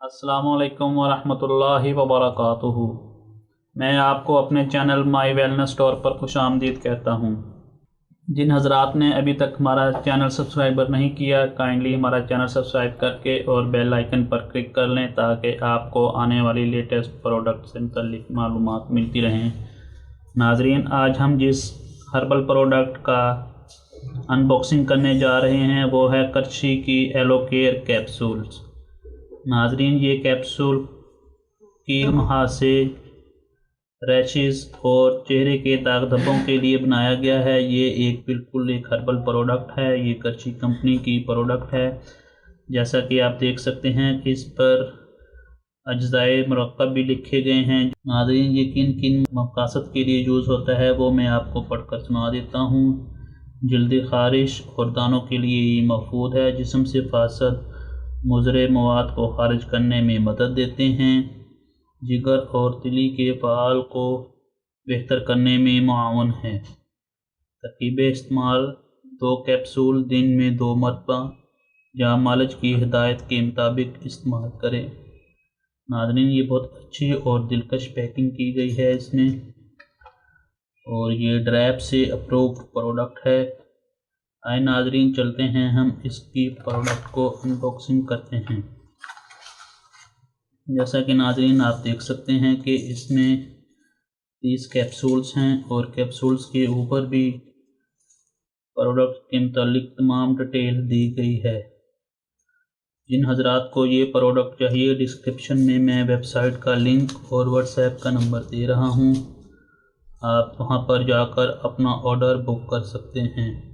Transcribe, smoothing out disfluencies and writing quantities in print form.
अस्सलामुअलैकुम वरहमतुल्लाहि वबरकातुहू। मैं आपको अपने चैनल माई वेलनेस स्टोर पर खुशामदीद कहता हूँ। जिन हजरात ने अभी तक हमारा चैनल सब्सक्राइबर नहीं किया, काइंडली हमारा चैनल सब्सक्राइब करके और बेल आइकन पर क्लिक कर लें ताकि आपको आने वाली लेटेस्ट प्रोडक्ट से मुतल्लिक मालूमात मिलती रहें। नाजरीन, आज हम जिस हर्बल प्रोडक्ट का अनबॉक्सिंग करने जा रहे हैं वो है कर्शी की एलोकेयर कैप्सूल्स। नाजरीन, ये कैप्सूल की मुहासे, रैशेस और चेहरे के दाग धब्बों के लिए बनाया गया है। ये बिल्कुल एक हर्बल प्रोडक्ट है। ये कर्शी कंपनी की प्रोडक्ट है। जैसा कि आप देख सकते हैं कि इस पर अज्जाए मुरक्कब भी लिखे गए हैं। नाजरीन, ये किन किन मकासद के लिए यूज़ होता है वो मैं आपको पढ़कर सुना देता हूँ। जल्दी खारिश और दानों के लिए ये मफूद है। जिस्म से फासद मुज़रे मवाद को खारिज करने में मदद देते हैं। जिगर और तिली के फ़ाल को बेहतर करने में मुआवन है। तरकीब इस्तेमाल: 2 कैप्सूल दिन में 2 मरतबा या मालिश की हिदायत के मुताबिक इस्तेमाल करें। नाज़रीन, ये बहुत अच्छी और दिलकश पैकिंग की गई है इसमें, और ये ड्रैप से अप्रूव्ड प्रोडक्ट है। आए नाजरीन, चलते हैं हम इसकी प्रोडक्ट को अनबॉक्सिंग करते हैं। जैसा कि नाजरीन आप देख सकते हैं कि इसमें 30 कैप्सूल्स हैं और कैप्सूल्स के ऊपर भी प्रोडक्ट के मुतालिक तमाम डिटेल दी गई है। जिन हजरात को ये प्रोडक्ट चाहिए, डिस्क्रिप्शन में मैं वेबसाइट का लिंक और व्हाट्सएप का नंबर दे रहा हूँ। आप वहाँ पर जाकर अपना ऑर्डर बुक कर सकते हैं।